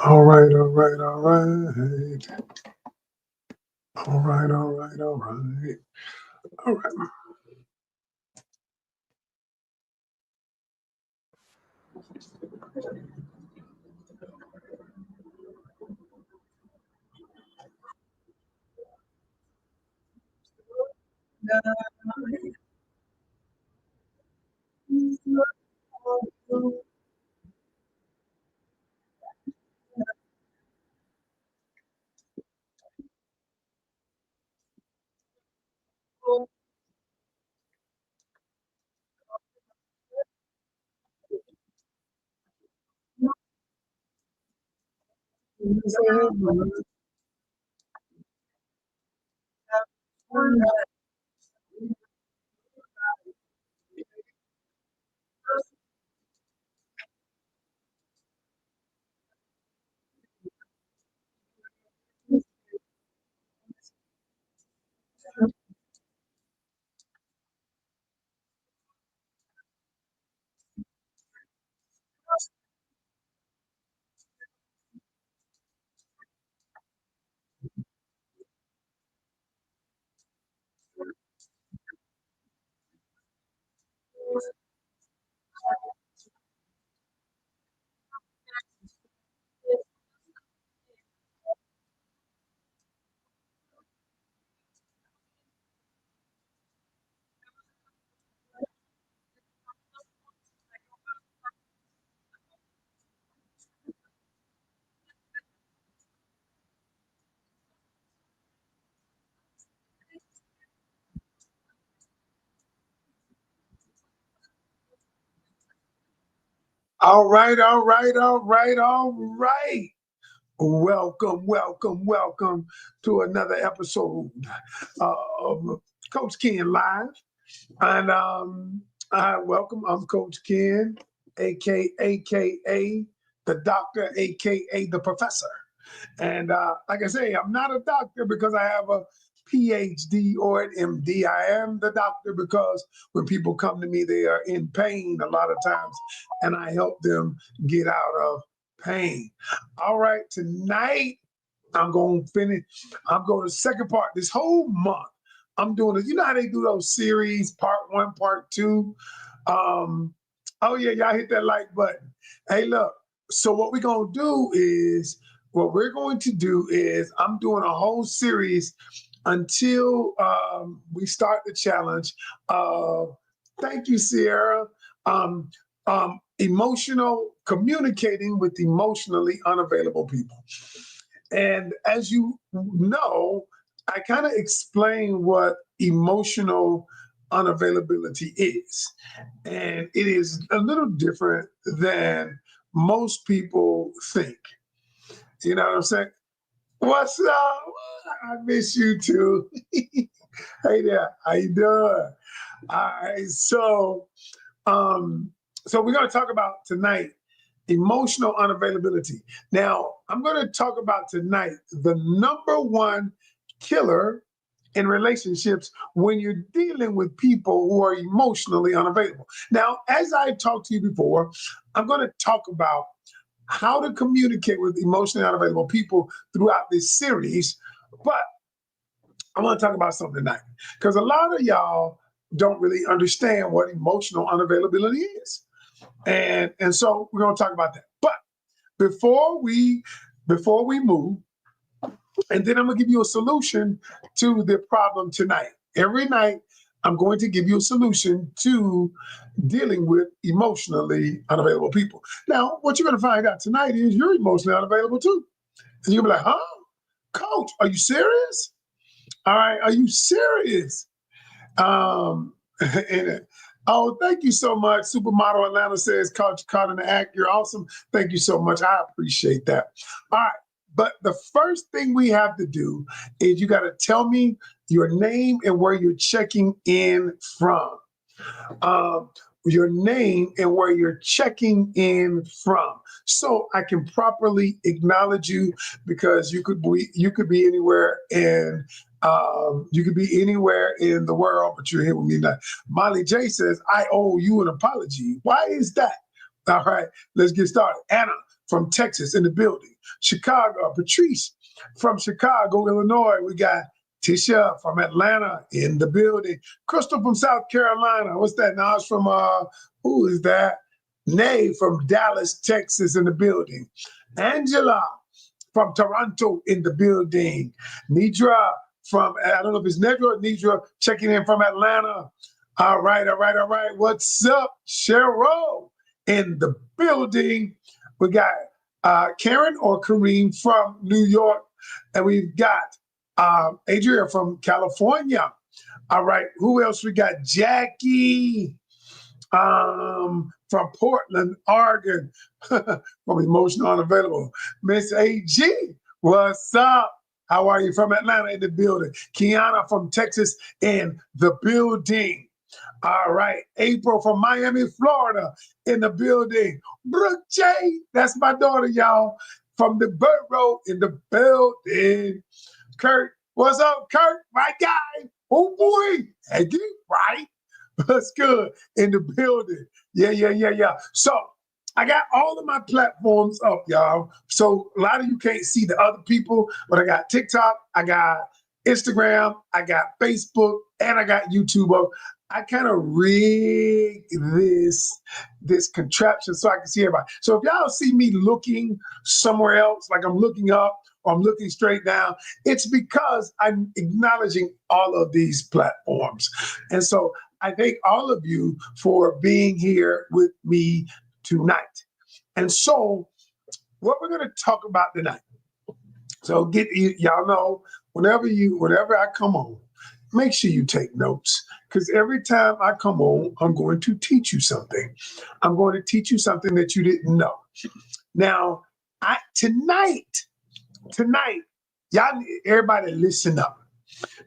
All right, all right, all right. All right, all right, all right. All right. All right, all right, all right, all right. Welcome, welcome, welcome to another episode of Coach Ken Live. And welcome, I'm Coach Ken, aka the doctor, aka the professor. And like I say, I'm not a doctor because I have a PhD or an MD. I am the doctor because when people come to me, they are in pain a lot of times, and I help them get out of pain. All right, tonight I'm going to finish. I'm going to the second part. This whole month, I'm doing it. You know how they do those series, part one, part two. Um, oh yeah, y'all hit that like button. Hey, look. So what we're going to do is I'm doing a whole series until we start the challenge. Thank you, Sierra. Um, Emotional communicating with emotionally unavailable people. And as you know, I kind of explain what emotional unavailability is. And it is a little different than most people think. You know what I'm saying? What's up? I miss you too. Hey there, how you doing? All right, um, so we're going to talk about tonight emotional unavailability. Now, I'm going to talk about tonight the number one killer in relationships when you're dealing with people who are emotionally unavailable. Now, as I talked to you before, I'm going to talk about how to communicate with emotionally unavailable people throughout this series, but I want to talk about something tonight because a lot of y'all don't really understand what emotional unavailability is. And so we're going to talk about that. But before we move, and then I'm going to give you a solution to the problem tonight. Every night, I'm going to give you a solution to dealing with emotionally unavailable people. Now, what you're going to find out tonight is you're emotionally unavailable too. And you'll be like, huh? Coach, are you serious? All right, are you serious? Um, and oh, thank you so much. Supermodel Atlanta says, Coach, caught in the act. You're awesome. Thank you so much. I appreciate that. All right. But the first thing we have to do is you got to tell me your name and where you're checking in from. Um, your name and where you're checking in from, so I can properly acknowledge you because you could be anywhere in you could be anywhere in the world, but you're here with me now. Molly J says, I owe you an apology. Why is that? All right, let's get started. Anna from Texas in the building. Chicago, Patrice from Chicago, Illinois. We got Tisha from Atlanta in the building. Crystal from South Carolina. What's that? Now it's from, who is that? Nay from Dallas, Texas in the building. Angela from Toronto in the building. Nidra from, I don't know if it's Nedra or Nidra, checking in from Atlanta. All right, all right, all right. What's up, Cheryl in the building? We got Karen or Kareem from New York. And we've got Adria from California. All right, who else we got? Jackie from Portland, Oregon, from Emotionally Unavailable. Miss AG, what's up? How are you? From Atlanta in the building. Kiana from Texas in the building. All right, April from Miami, Florida in the building. Brooke J, that's my daughter, y'all, from the Bird Road in the building. Kurt, what's up, Kurt? My guy. Oh boy, Aggie, right? That's good in the building. Yeah. So I got all of my platforms up, y'all. So a lot of you can't see the other people, but I got TikTok, I got Instagram, I got Facebook, and I got YouTube up. I kind of rig this contraption so I can see everybody. So if y'all see me looking somewhere else, like I'm looking up or I'm looking straight down, it's because I'm acknowledging all of these platforms. And so I thank all of you for being here with me tonight. And so what we're going to talk about tonight. So y'all know whenever I come on, make sure you take notes, because every time I come on, I'm going to teach you something. I'm going to teach you something that you didn't know. Now, tonight, y'all, everybody listen up,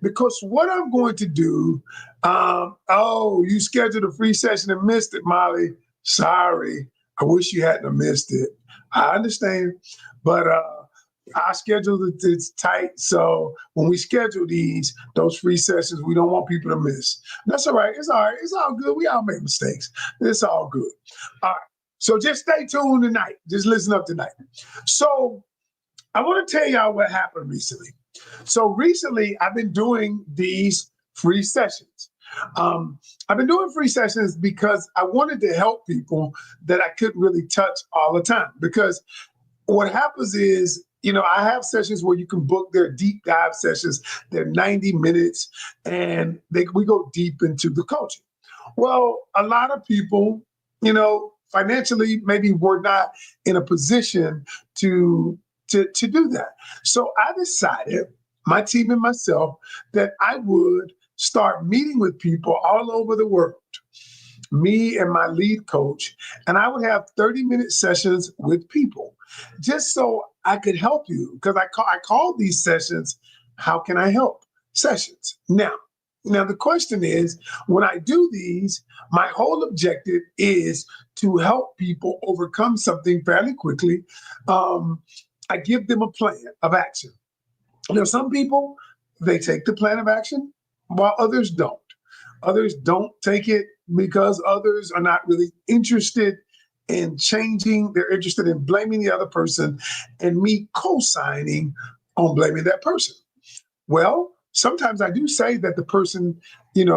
because what I'm going to do, you scheduled a free session and missed it, Molly. Sorry. I wish you hadn't missed it. I understand, but our schedule is tight. So when we schedule those free sessions, we don't want people to miss. That's all right. It's all right. It's all good. We all make mistakes. It's all good. All right. So just stay tuned tonight. Just listen up tonight. So I want to tell y'all what happened recently. So recently, I've been doing these free sessions. I've been doing free sessions because I wanted to help people that I couldn't really touch all the time. Because what happens is, I have sessions where you can book their deep dive sessions. They're 90 minutes, and we go deep into the coaching. Well, a lot of people, financially, maybe were not in a position to do that. So I decided, my team and myself, that I would start meeting with people all over the world, me and my lead coach, and I would have 30-minute sessions with people just so I could help you, because I call these sessions, how can I help sessions? Now the question is, when I do these, my whole objective is to help people overcome something fairly quickly. I give them a plan of action. Some people, they take the plan of action while others don't. Others don't take it because others are not really interested in changing. They're interested in blaming the other person and me co-signing on blaming that person. Well, sometimes I do say that the person, is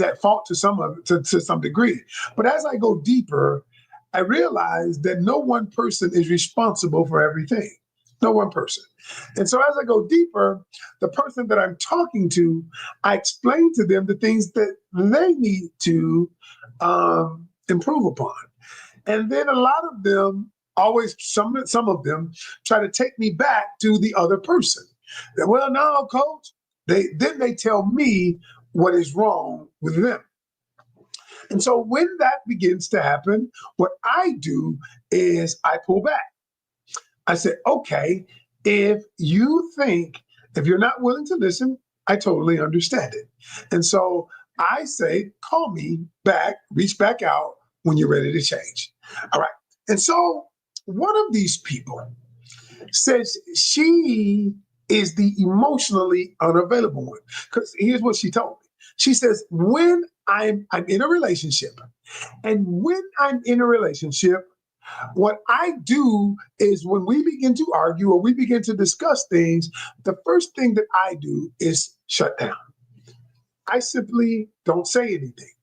at fault to some degree. But as I go deeper, I realize that no one person is responsible for everything. No one person. And so as I go deeper, the person that I'm talking to, I explain to them the things that they need to improve upon. And then a lot of them, some of them try to take me back to the other person. Well, no, coach. Then they tell me what is wrong with them. And so when that begins to happen, what I do is I pull back. I said, okay, if you're not willing to listen, I totally understand it. And so I say, call me back, reach back out when you're ready to change. All right. And so one of these people says she is the emotionally unavailable one. Because here's what she told me. She says, when I'm in a relationship, and when I'm in a relationship, what I do is when we begin to argue or we begin to discuss things, the first thing that I do is shut down. I simply don't say anything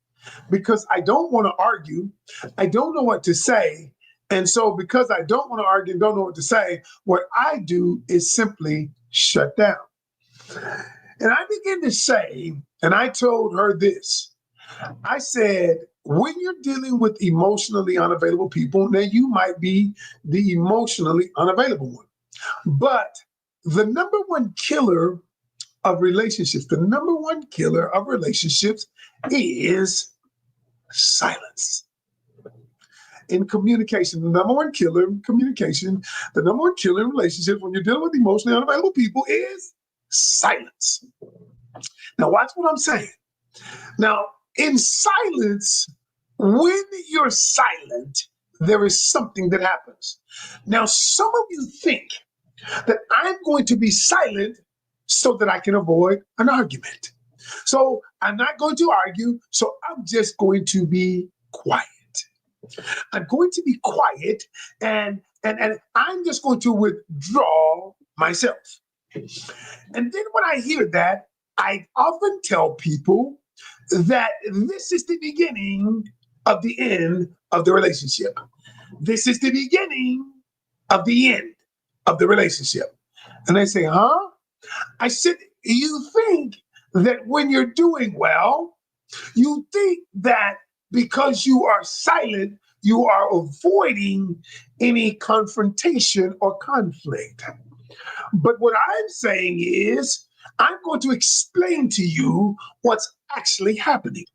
because I don't want to argue. I don't know what to say. And so, because I don't want to argue and don't know what to say, what I do is simply shut down. And I begin to say, and I told her this, I said, when you're dealing with emotionally unavailable people, now you might be the emotionally unavailable one. But the number one killer of relationships, the number one killer of relationships is silence. In communication, the number one killer in communication, the number one killer in relationships when you're dealing with emotionally unavailable people is silence. Now, watch what I'm saying. Now, in silence, when you're silent, there is something that happens. Now, some of you think that I'm going to be silent so that I can avoid an argument. So I'm not going to argue, so I'm just going to be quiet. I'm going to be quiet and I'm just going to withdraw myself. And then when I hear that, I often tell people that this is the beginning of the end of the relationship. This is the beginning of the end of the relationship. And they say, huh? I said, you think that when you're doing well, you think that because you are silent, you are avoiding any confrontation or conflict. But what I'm saying is, I'm going to explain to you what's actually happening.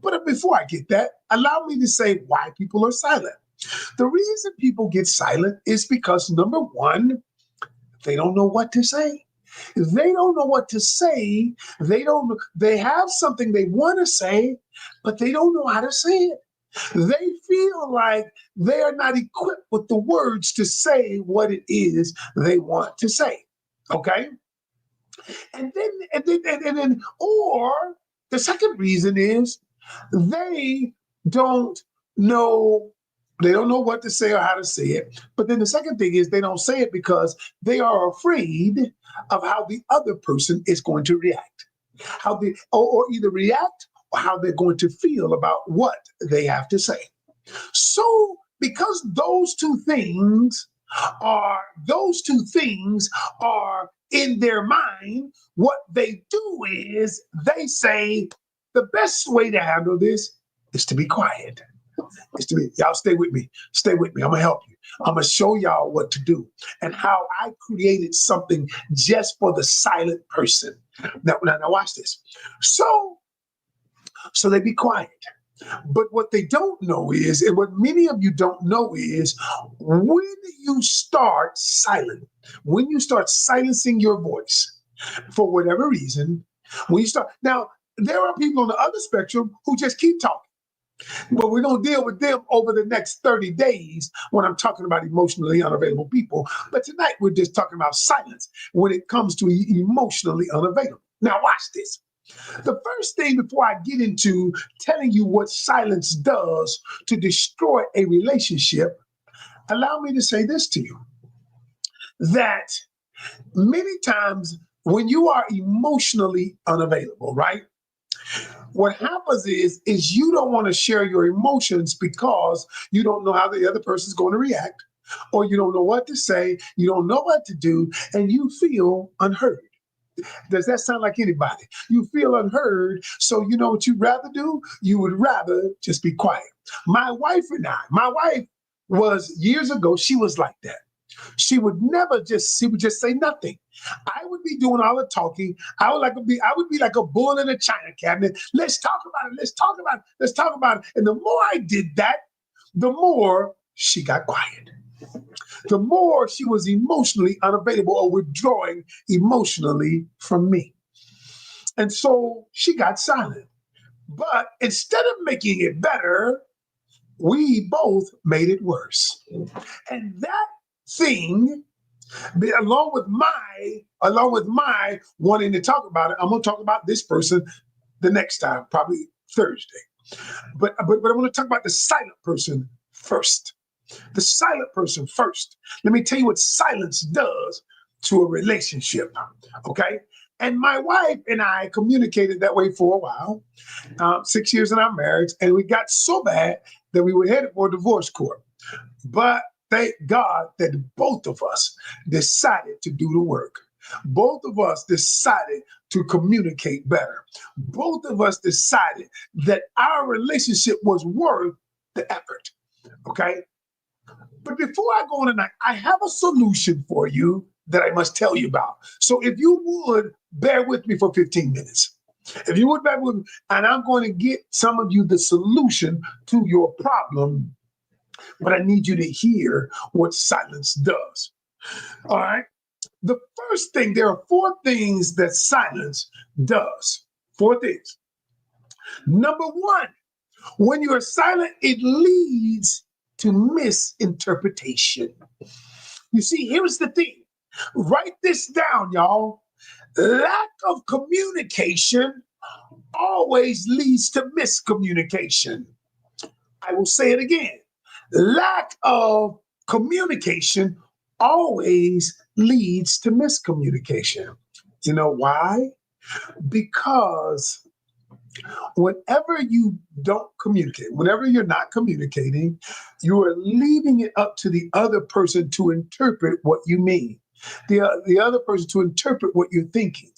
But before I get that, allow me to say why people are silent. The reason people get silent is because, number one, they don't know what to say. They don't know what to say. They have something they want to say, but they don't know how to say it. They feel like they are not equipped with the words to say what it is they want to say. Okay? Or the second reason is they don't know they don't know what to say or how to say it. But then the second thing is they don't say it because they are afraid of how the other person is going to react, or either react or how they're going to feel about what they have to say. So because those two things are in their mind, what they do is they say the best way to handle this is to be quiet. Is to be, y'all stay with me. Stay with me. I'm gonna help you. I'm gonna show y'all what to do and how I created something just for the silent person. Now watch this. So they be quiet. But what they don't know is, and what many of you don't know is, when you start silent, when you start silencing your voice for whatever reason, when you start, now there are people on the other spectrum who just keep talking. But we're going to deal with them over the next 30 days when I'm talking about emotionally unavailable people. But tonight we're just talking about silence when it comes to emotionally unavailable. Now watch this. The first thing before I get into telling you what silence does to destroy a relationship, allow me to say this to you, that many times when you are emotionally unavailable, right? What happens is you don't want to share your emotions because you don't know how the other person's going to react, or you don't know what to say, you don't know what to do, and you feel unheard. Does that sound like anybody? You feel unheard, so you know what you'd rather do? You would rather just be quiet. My wife was years ago, she was like that. She would just say nothing. I would be doing all the talking. I would be like a bull in a china cabinet. Let's talk about it. Let's talk about it. Let's talk about it. And the more I did that, the more she got quiet. The more she was emotionally unavailable or withdrawing emotionally from me. And so she got silent. But instead of making it better, we both made it worse. And that thing, along with my wanting to talk about it, I'm going to talk about this person. the next time, probably Thursday. But I want to talk about the silent person first. The silent person first. Let me tell you what silence does to a relationship. Okay. And my wife and I communicated that way for a while, 6 years in our marriage, and we got so bad that we were headed for divorce court. But thank God that both of us decided to do the work. Both of us decided to communicate better. Both of us decided that our relationship was worth the effort. Okay. But before I go on tonight, I have a solution for you that I must tell you about. So if you would bear with me for 15 minutes. If you would bear with me, and I'm going to get some of you the solution to your problem, but I need you to hear what silence does. All right. The first thing, there are four things that silence does. Four things. Number one, when you are silent, it leads to misinterpretation. You see, here's the thing. Write this down, y'all. Lack of communication always leads to miscommunication. I will say it again. Lack of communication always leads to miscommunication. You know why? Because whenever you don't communicate, whenever you're not communicating, you are leaving it up to the other person to interpret what you mean, the other person to interpret what you're thinking.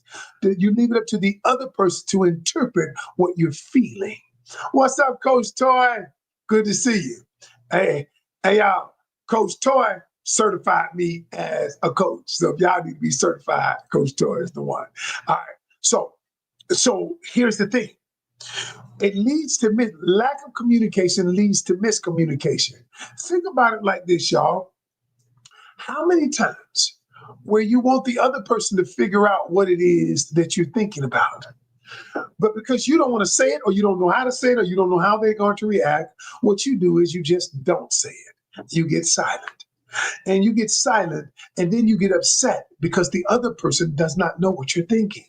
You leave it up to the other person to interpret what you're feeling. What's up, Coach Toy? Good to see you. Hey, y'all. Coach Toy certified me as a coach. So if y'all need to be certified, Coach Toy is the one. All right. So here's the thing. It leads to lack of communication leads to miscommunication. Think about it like this, y'all. How many times where you want the other person to figure out what it is that you're thinking about, but because you don't want to say it, or you don't know how to say it, or you don't know how they're going to react, what you do is you just don't say it. You get silent. And you get silent, and then you get upset because the other person does not know what you're thinking.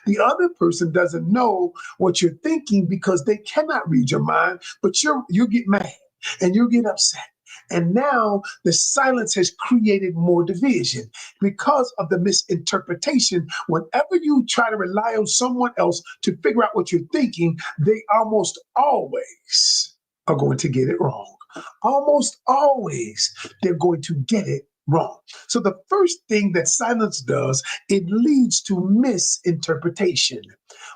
The other person doesn't know what you're thinking because they cannot read your mind, but you get mad and you get upset. And now the silence has created more division because of the misinterpretation. Whenever you try to rely on someone else to figure out what you're thinking, they almost always are going to get it wrong. Almost always they're going to get it wrong. So the first thing that silence does, it leads to misinterpretation.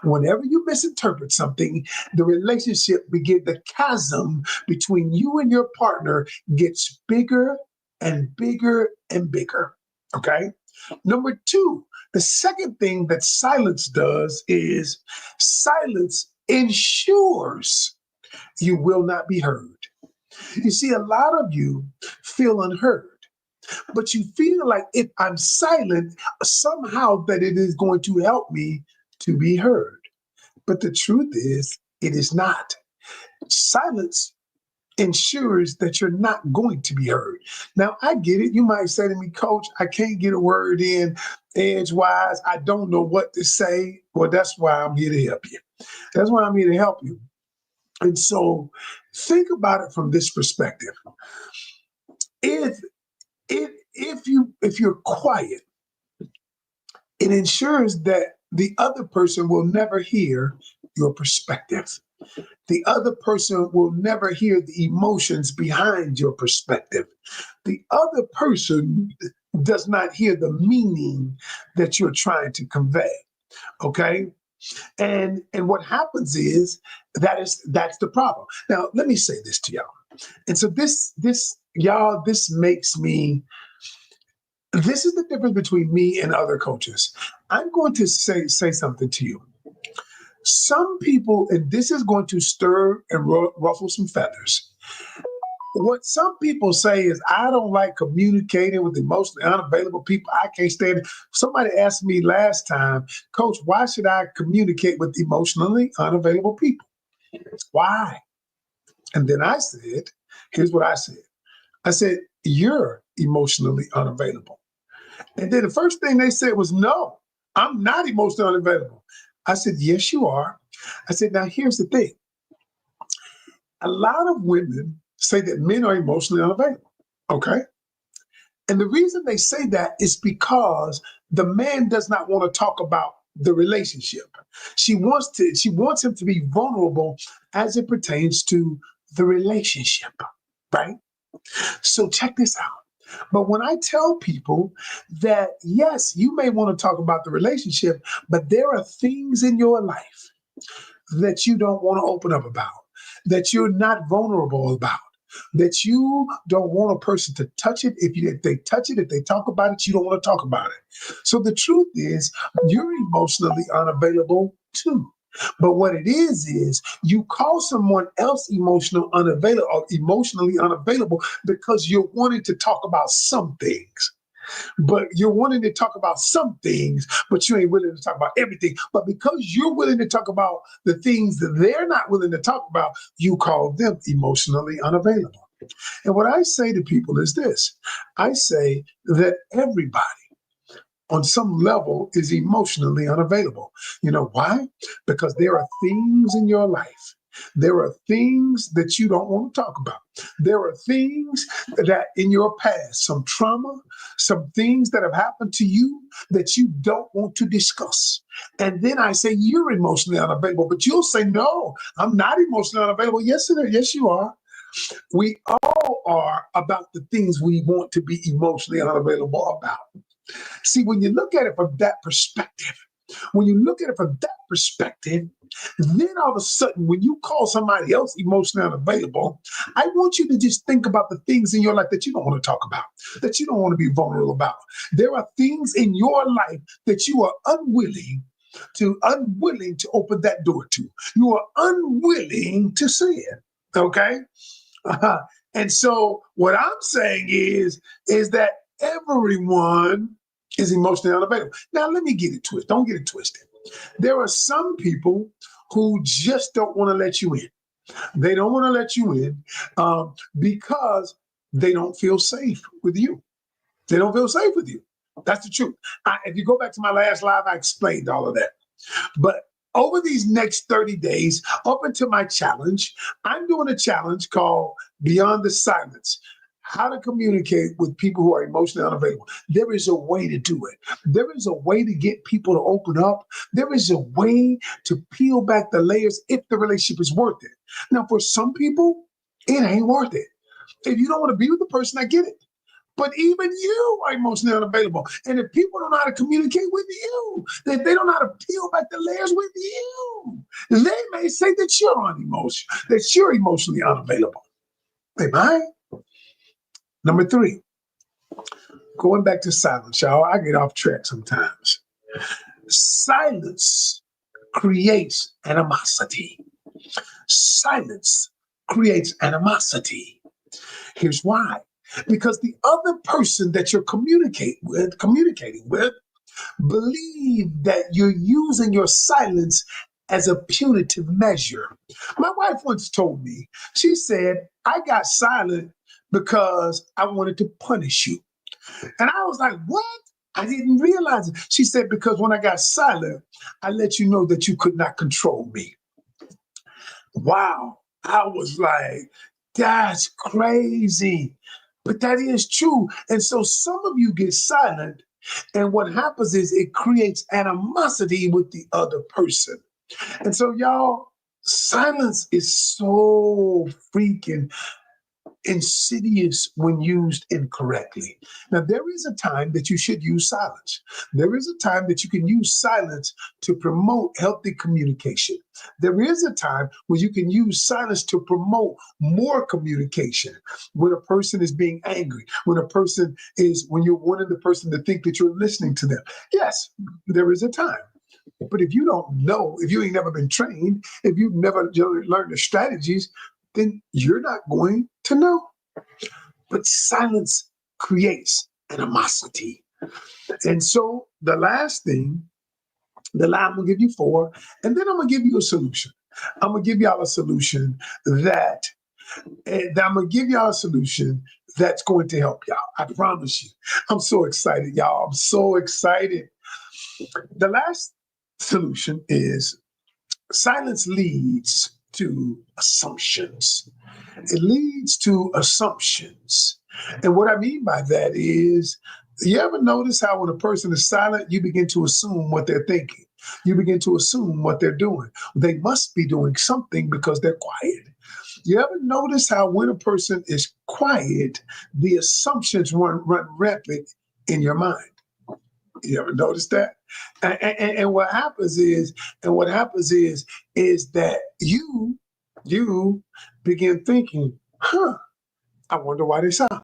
Whenever you misinterpret something, the the chasm between you and your partner gets bigger and bigger and bigger. Okay. Number two, the second thing that silence does is silence ensures you will not be heard. You see, a lot of you feel unheard, but you feel like if I'm silent, somehow that it is going to help me to be heard. But the truth is, it is not. Silence ensures that you're not going to be heard. Now, I get it. You might say to me, Coach, I can't get a word in edgewise. I don't know what to say. Well, that's why I'm here to help you. That's why I'm here to help you. And so think about it from this perspective. If you're quiet, it ensures that the other person will never hear your perspective. The other person will never hear the emotions behind your perspective. The other person does not hear the meaning that you're trying to convey. Okay? And what happens is that's the problem. Now, let me say this to y'all. And so this makes me, this is the difference between me and other coaches. I'm going to say something to you. Some people, and this is going to stir and ruffle some feathers. What some people say is, I don't like communicating with emotionally unavailable people. I can't stand it. Somebody asked me last time, Coach, why should I communicate with emotionally unavailable people? Why? And then I said, here's what I said. I said, you're emotionally unavailable. And then the first thing they said was, no, I'm not emotionally unavailable. I said, yes, you are. I said, now here's the thing. A lot of women say that men are emotionally unavailable. Okay. And the reason they say that is because the man does not want to talk about the relationship. She wants him to be vulnerable as it pertains to the relationship, right? So check this out. But when I tell people that yes, you may want to talk about the relationship, but there are things in your life that you don't want to open up about, that you're not vulnerable about, that you don't want a person to touch it. If they touch it, if they talk about it, you don't want to talk about it. So the truth is, you're emotionally unavailable too. But what it is you call someone else emotional unavailable or emotionally unavailable because you're wanting to talk about some things. But you're wanting to talk about some things, but you ain't willing to talk about everything. But because you're willing to talk about the things that they're not willing to talk about, you call them emotionally unavailable. And what I say to people is this. I say that everybody on some level is emotionally unavailable. You know why? Because there are things in your life. There are things that you don't want to talk about. There are things that in your past, some trauma, some things that have happened to you that you don't want to discuss. And then I say, you're emotionally unavailable, but you'll say, no, I'm not emotionally unavailable. Yes, sir. Yes, you are. We all are about the things we want to be emotionally unavailable about. See, when you look at it from that perspective, when you look at it from that perspective, then all of a sudden, when you call somebody else emotionally unavailable, I want you to just think about the things in your life that you don't want to talk about, that you don't want to be vulnerable about. There are things in your life that you are unwilling to open that door to. You are unwilling to say it. Okay. And so what I'm saying is that everyone is emotionally unavailable. Now let me get it twisted. Don't get it twisted. There are some people who just don't want to let you in. They don't want to let you in because they don't feel safe with you. They don't feel safe with you. That's the truth. If you go back to my last live, I explained all of that. But over these next 30 days, up until my challenge, I'm doing a challenge called Beyond the Silence. How to communicate with people who are emotionally unavailable. There is a way to do it. There is a way to get people to open up. There is a way to peel back the layers if the relationship is worth it. Now, for some people, it ain't worth it. If you don't want to be with the person, I get it. But even you are emotionally unavailable. And if people don't know how to communicate with you, if they don't know how to peel back the layers with you, they may say that you're unemotional, that you're emotionally unavailable. They might. Number three, going back to silence, y'all. I get off track sometimes. Silence creates animosity. Silence creates animosity. Here's why. Because the other person that you're communicating with, believe that you're using your silence as a punitive measure. My wife once told me, she said, I got silent because I wanted to punish you. And I was like, what? I didn't realize it. She said, because when I got silent, I let you know that you could not control me. Wow. I was like, that's crazy. But that is true. And so some of you get silent, and what happens is it creates animosity with the other person. And so, y'all, silence is so freaking insidious when used incorrectly. Now, there is a time that you should use silence. There is a time that you can use silence to promote healthy communication. There is a time where you can use silence to promote more communication. When a person is being angry, when you're wanting the person to think that you're listening to them. Yes, there is a time. But if you don't know, if you ain't never been trained, if you've never learned the strategies, then you're not going to know. But silence creates animosity. And so the last thing, I'm gonna give you four, and then I'm gonna give you a solution. I'm gonna give y'all a solution that's going to help y'all. I promise you. I'm so excited, y'all. I'm so excited. The last solution is Silence leads to assumptions. It leads to assumptions. And what I mean by that is, you ever notice how when a person is silent, you begin to assume what they're thinking? You begin to assume what they're doing. They must be doing something because they're quiet. You ever notice how when a person is quiet, the assumptions run rampant in your mind? You ever notice that? And what happens is that you begin thinking, huh, I wonder why they're silent.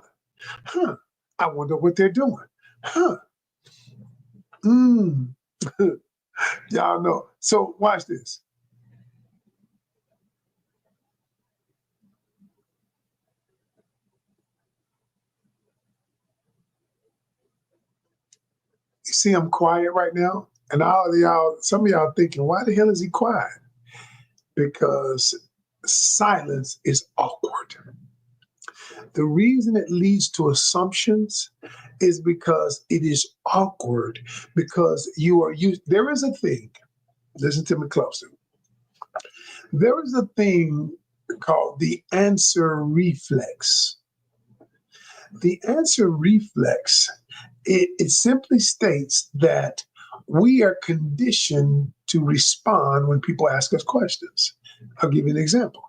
Huh, I wonder what they're doing. Huh. Mm. Y'all know. So watch this. You see, I'm quiet right now. And all of y'all, some of y'all thinking, why the hell is he quiet? Because silence is awkward. The reason it leads to assumptions is because it is awkward, because you are used. There is a thing, listen to me closely. There is a thing called the answer reflex. The answer reflex, it simply states that we are conditioned to respond when people ask us questions. I'll give you an example.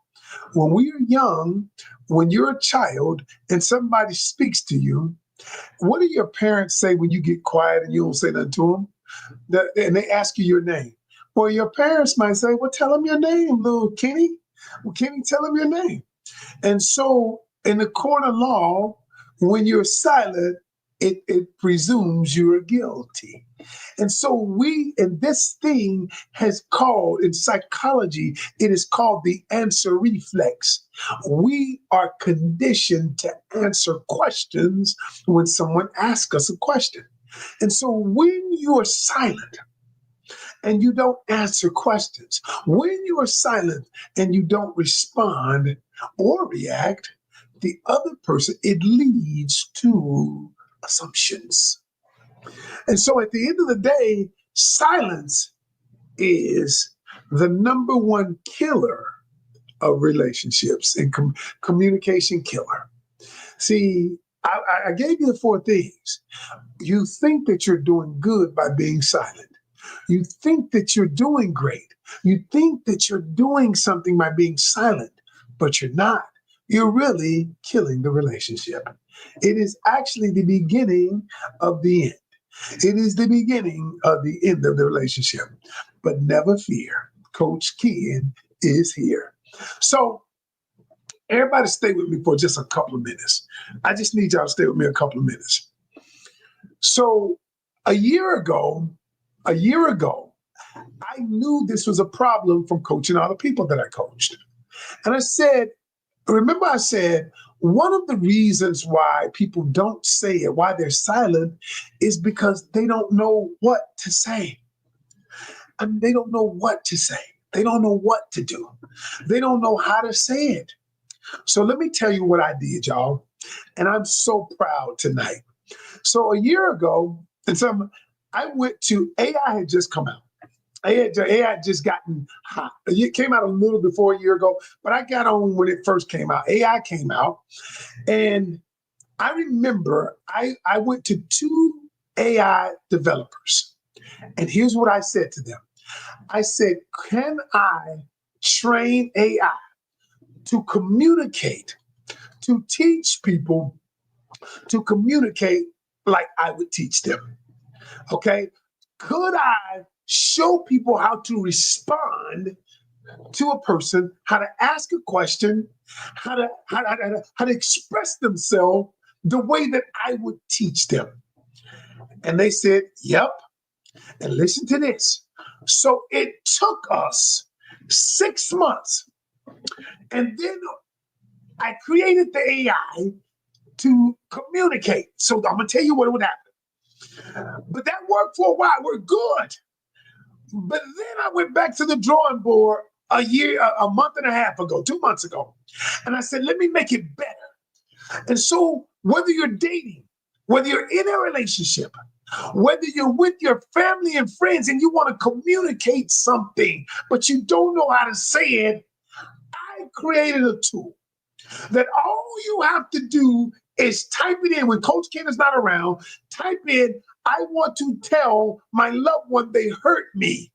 When we are young, when you're a child and somebody speaks to you, what do your parents say when you get quiet and you don't say nothing to them? And they ask you your name. Well, your parents might say, well, tell them your name, little Kenny. Well, Kenny, tell them your name. And so in the court of law, when you're silent, it presumes you're guilty. And so and this thing has called, in psychology, it is called the answer reflex. We are conditioned to answer questions when someone asks us a question. And so when you are silent and you don't answer questions, when you are silent and you don't respond or react, the other person, it leads to assumptions. And so at the end of the day, silence is the number one killer of relationships and communication killer. See, I gave you the four things. You think that you're doing good by being silent. You think that you're doing great. You think that you're doing something by being silent, but you're not. You're really killing the relationship. It is actually the beginning of the end. It is the beginning of the end of the relationship. But never fear, Coach Ken is here. So, everybody stay with me for just a couple of minutes. I just need y'all to stay with me a couple of minutes. So, a year ago, I knew this was a problem from coaching other people that I coached. And I said, remember I said, one of the reasons why people don't say it, why they're silent, is because they don't know what to say. I mean, they don't know what to say. They don't know what to do. They don't know how to say it. So let me tell you what I did, y'all. And I'm so proud tonight. So a year ago, I went to AI had just come out. AI had just gotten hot. It came out a little before a year ago, but I got on when it first came out. AI came out, and I remember I went to two AI developers, and here's what I said to them. I said, can I train AI to communicate, to teach people to communicate like I would teach them? Okay. Could I show people how to respond to a person, how to ask a question, how to express themselves the way that I would teach them? And they said, yep. And listen to this. So it took us 6 months. And then I created the AI to communicate. So I'm going to tell you what would happen. But that worked for a while. We're good. But then I went back to the drawing board a month and a half ago, 2 months ago. And I said, let me make it better. And so whether you're dating, whether you're in a relationship, Whether you're with your family and friends and you want to communicate something, but you don't know how to say it, I created a tool that all you have to do is type it in when Coach Ken is not around. Type in, I want to tell my loved one they hurt me.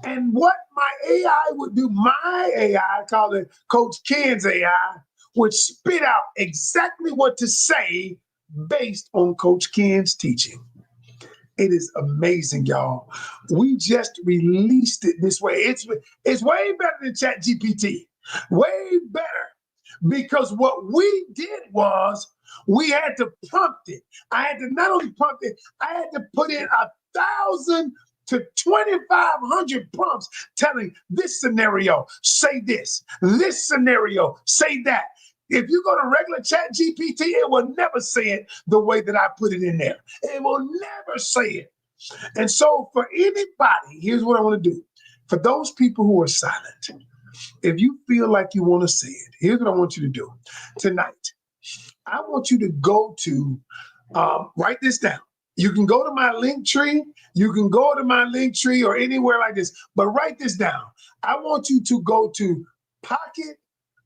And what my AI would do, my AI, I call it Coach Ken's AI, would spit out exactly what to say based on Coach Ken's teaching. It is amazing, y'all. We just released it this way. It's way better than Chat GPT. Way better. Because what we did was we had to prompt it. I had to not only prompt it, I had to put in 1,000 to 2,500 prompts telling this scenario, say this scenario, say that. If you go to regular Chat GPT, it will never say it the way that I put it in there. It will never say it. And so for anybody, here's what I want to do. For those people who are silent, if you feel like you want to say it, here's what I want you to do. Tonight, I want you to go to, write this down. You can go to my link tree. You can go to my link tree or anywhere like this, but write this down. I want you to go to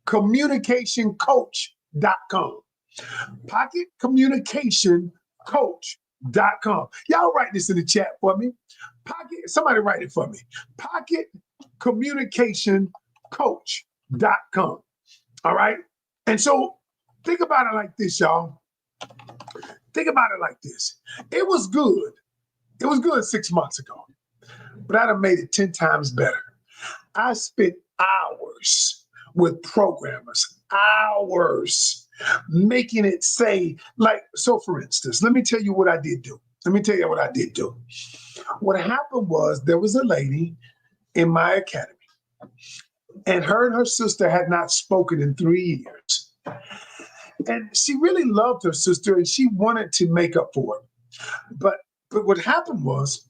pocketcommunicationcoach.com. Pocketcommunicationcoach.com. Y'all write this in the chat for me. Somebody write it for me. Pocketcommunicationcoach.com. All right. And so think about it like this, y'all. Think about it like this. It was good. It was good 6 months ago, but I'd have made it 10 times better. I spent hours with programmers, hours making it say, like, so for instance, let me tell you what I did do. What happened was there was a lady in my academy, and her sister had not spoken in 3 years. And she really loved her sister and she wanted to make up for it. But what happened was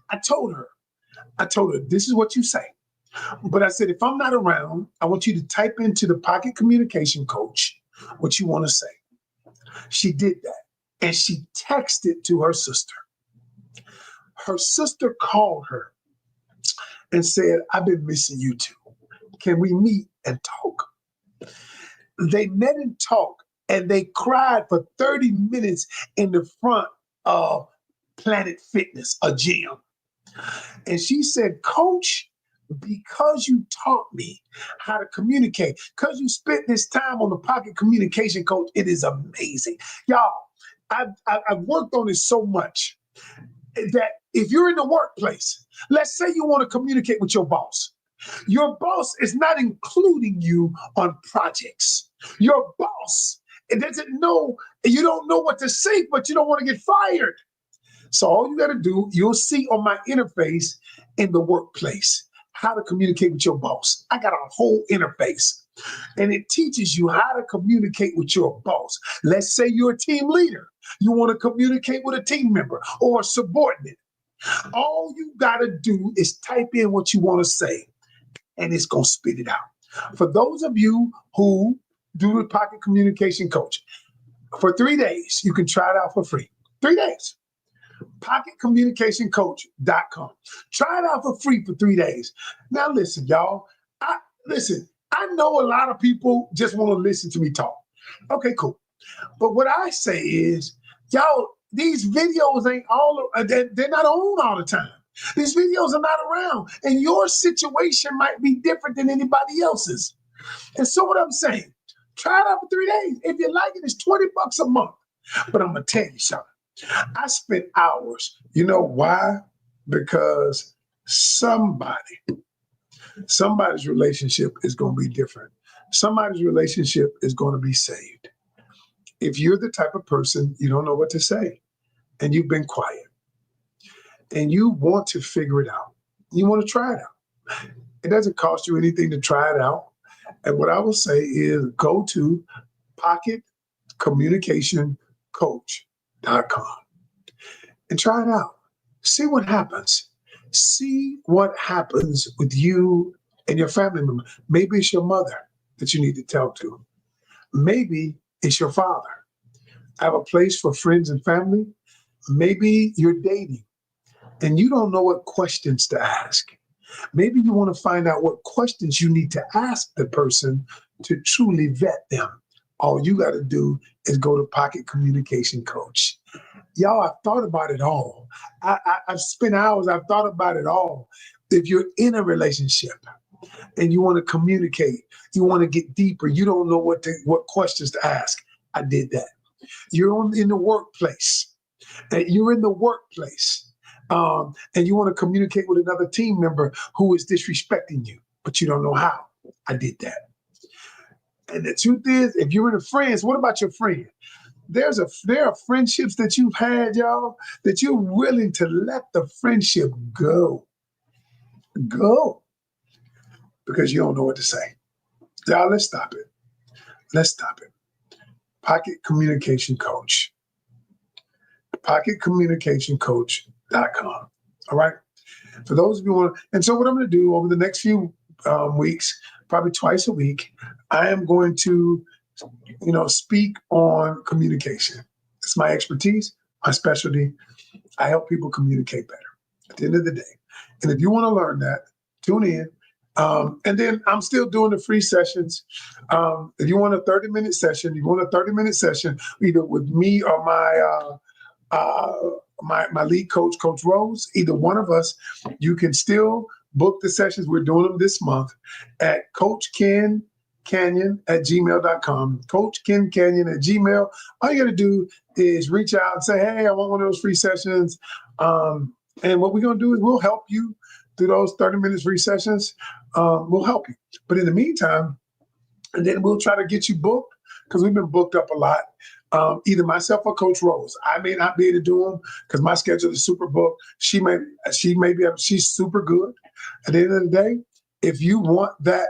I told her, this is what you say. But I said, if I'm not around, I want you to type into the Pocket Communication Coach what you want to say. She did that. And she texted to her sister. Her sister called her and said, I've been missing you too. Can we meet and talk? They met and talked, and they cried for 30 minutes in the front of Planet Fitness, a gym. And she said, Coach, because you taught me how to communicate, because you spent this time on the Pocket Communication Coach, it is amazing. Y'all, I've worked on it so much that if you're in the workplace, let's say you want to communicate with your boss. Your boss is not including you on projects. Your boss, it doesn't know, you don't know what to say, but you don't want to get fired. So all you got to do, you'll see on my interface in the workplace how to communicate with your boss. I got a whole interface, and it teaches you how to communicate with your boss. Let's say you're a team leader. You want to communicate with a team member or a subordinate. All you got to do is type in what you want to say, and it's going to spit it out. For those of you who do the Pocket Communication Coach, for 3 days, you can try it out for free. 3 days. PocketCommunicationCoach.com. Try it out for free for 3 days. Now, listen, y'all. I know a lot of people just want to listen to me talk. Okay, cool. But what I say is, y'all, these videos ain't they're not on all the time. These videos are not around, and your situation might be different than anybody else's. And so what I'm saying, try it out for 3 days. If you like it, it's $20 a month. But I'm going to tell you something. I spent hours. You know why? Because somebody's relationship is going to be different. Somebody's relationship is going to be saved. If you're the type of person, you don't know what to say, and you've been quiet, and you want to figure it out, you want to try it out. It doesn't cost you anything to try it out. And what I will say is go to pocketcommunicationcoach.com and try it out. See what happens. See what happens with you and your family member. Maybe it's your mother that you need to talk to. Maybe it's your father. I have a place for friends and family. Maybe you're dating and you don't know what questions to ask. Maybe you want to find out what questions you need to ask the person to truly vet them. All you got to do is go to Pocket Communication Coach. Y'all, I've thought about it all. I've spent hours, I've thought about it all. If you're in a relationship and you want to communicate, you want to get deeper, you don't know what questions to ask. I did that. In the workplace. You're in the workplace. And you want to communicate with another team member who is disrespecting you, but you don't know how. I did that. And the truth is, if you're in a friends, what about your friend? There are friendships that you've had, y'all, that you're willing to let the friendship go, because you don't know what to say. Y'all, let's stop it. Let's stop it. Pocket Communication Coach. PocketCommunicationCoach.com. All right. For those of you who want, and so what I'm going to do over the next few weeks, probably twice a week, I am going to, speak on communication. It's my expertise, my specialty. I help people communicate better at the end of the day. And if you want to learn that, tune in. And then I'm still doing the free sessions. If you want a 30-minute session, either with me or my lead coach, Coach Rose, either one of us, you can still book the sessions. We're doing them this month at coachkencanion@gmail.com. coachkencanion@gmail. All you got to do is reach out and say, hey, I want one of those free sessions. And what we're going to do is we'll help you through those 30 minutes free sessions. We'll help you. But in the meantime, and then we'll try to get you booked, because we've been booked up a lot. Either myself or Coach Rose. I may not be able to do them because my schedule is super booked. She may be able, she's super good. At the end of the day, if you want that,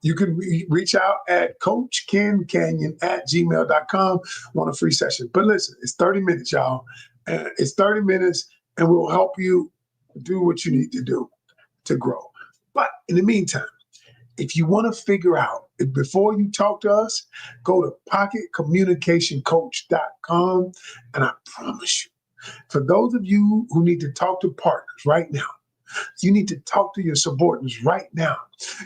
you can reach out at coachkencanion@gmail.com. Want a free session. But listen, it's 30 minutes, y'all. It's 30 minutes, and we'll help you do what you need to do to grow. But in the meantime, if you want to figure out, before you talk to us, go to pocketcommunicationcoach.com. And I promise you, for those of you who need to talk to partners right now, you need to talk to your subordinates right now.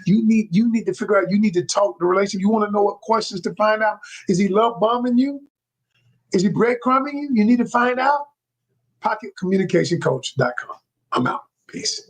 You need to figure out, you need to talk to the relationship. You want to know what questions to find out. Is he love bombing you? Is he breadcrumbing you? You need to find out. Pocketcommunicationcoach.com. I'm out. Peace.